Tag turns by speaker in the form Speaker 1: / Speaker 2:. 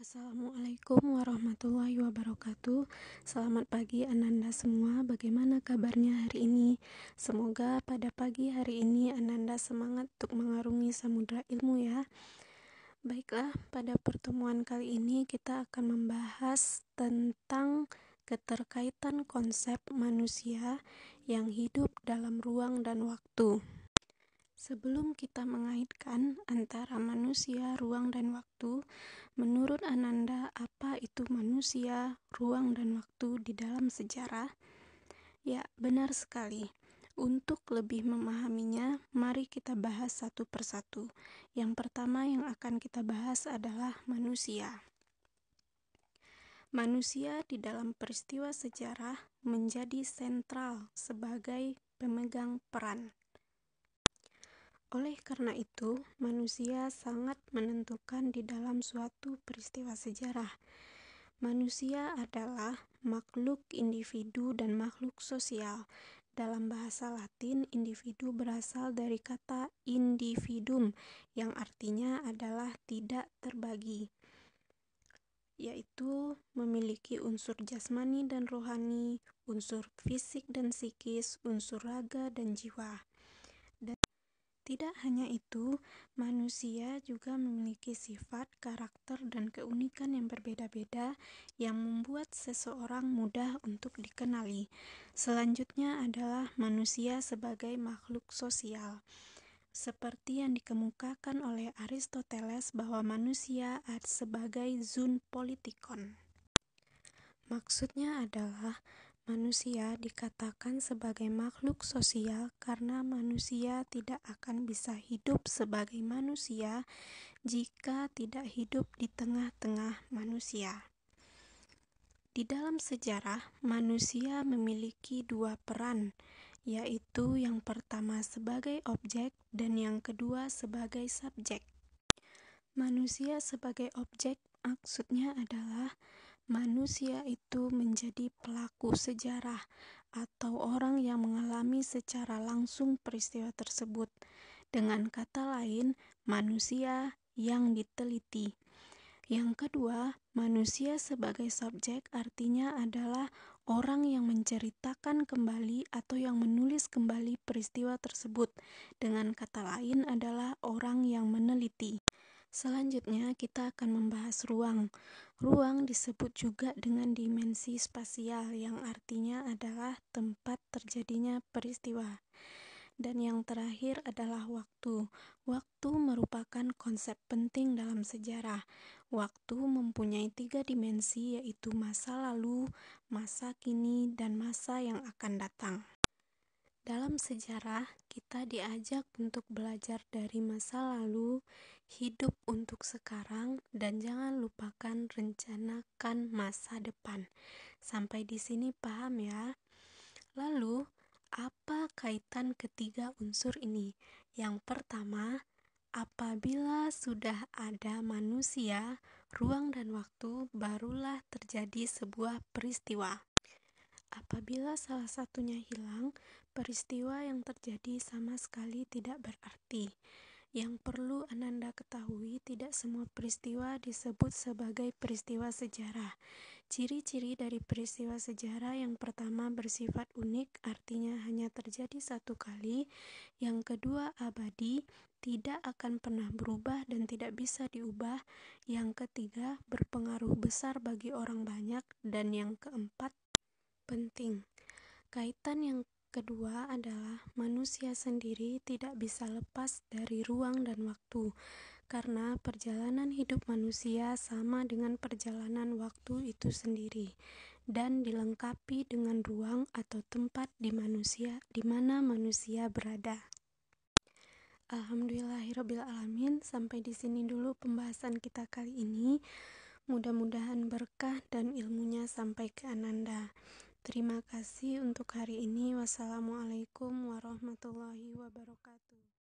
Speaker 1: Assalamualaikum warahmatullahi wabarakatuh. Selamat pagi Ananda semua. Bagaimana kabarnya hari ini? Semoga pada pagi hari ini Ananda semangat untuk mengarungi samudra ilmu ya. Baiklah, pada pertemuan kali ini kita akan membahas tentang keterkaitan konsep manusia yang hidup dalam ruang dan waktu. Sebelum kita mengaitkan antara manusia, ruang, dan waktu, menurut Ananda, apa itu manusia, ruang, dan waktu di dalam sejarah? Ya, benar sekali. Untuk lebih memahaminya, mari kita bahas satu persatu. Yang pertama yang akan kita bahas adalah manusia. Manusia di dalam peristiwa sejarah menjadi sentral sebagai pemegang peran. Oleh karena itu, manusia sangat menentukan di dalam suatu peristiwa sejarah. Manusia adalah makhluk individu dan makhluk sosial. Dalam bahasa Latin, individu berasal dari kata individuum, yang artinya adalah tidak terbagi, yaitu memiliki unsur jasmani dan rohani, unsur fisik dan psikis, unsur raga dan jiwa. Tidak hanya itu, manusia juga memiliki sifat, karakter, dan keunikan yang berbeda-beda yang membuat seseorang mudah untuk dikenali. Selanjutnya adalah manusia sebagai makhluk sosial. Seperti yang dikemukakan oleh Aristoteles bahwa manusia sebagai zoon politikon. Maksudnya adalah manusia dikatakan sebagai makhluk sosial karena manusia tidak akan bisa hidup sebagai manusia jika tidak hidup di tengah-tengah manusia. Di dalam sejarah, manusia memiliki dua peran, yaitu yang pertama sebagai objek dan yang kedua sebagai subjek. Manusia sebagai objek maksudnya adalah manusia itu menjadi pelaku sejarah atau orang yang mengalami secara langsung peristiwa tersebut. Dengan kata lain, manusia yang diteliti. Yang kedua, manusia sebagai subjek artinya adalah orang yang menceritakan kembali atau yang menulis kembali peristiwa tersebut. Dengan kata lain adalah orang yang meneliti. Selanjutnya kita akan membahas ruang. Ruang disebut juga dengan dimensi spasial yang artinya adalah tempat terjadinya peristiwa. Dan yang terakhir adalah waktu. Waktu merupakan konsep penting dalam sejarah. Waktu mempunyai 3 dimensi, yaitu masa lalu, masa kini, dan masa yang akan datang. Dalam sejarah, kita diajak untuk belajar dari masa lalu, hidup untuk sekarang, dan jangan lupakan rencanakan masa depan. Sampai di sini paham ya? Lalu, apa kaitan ketiga unsur ini? Yang pertama, apabila sudah ada manusia, ruang dan waktu, barulah terjadi sebuah peristiwa. Apabila salah satunya hilang, peristiwa yang terjadi sama sekali tidak berarti. Yang perlu Ananda ketahui, tidak semua peristiwa disebut sebagai peristiwa sejarah. Ciri-ciri dari peristiwa sejarah yang pertama bersifat unik, artinya hanya terjadi satu kali. Yang kedua abadi, tidak akan pernah berubah dan tidak bisa diubah. Yang ketiga berpengaruh besar bagi orang banyak. Dan yang keempat penting. Kaitan yang kedua adalah manusia sendiri tidak bisa lepas dari ruang dan waktu, karena perjalanan hidup manusia sama dengan perjalanan waktu itu sendiri, dan dilengkapi dengan ruang atau tempat di mana manusia berada. Alhamdulillahirrabbilalamin, sampai di sini dulu pembahasan kita kali ini. Mudah-mudahan berkah dan ilmunya sampai ke Ananda. Terima kasih untuk hari ini. Wassalamualaikum warahmatullahi wabarakatuh.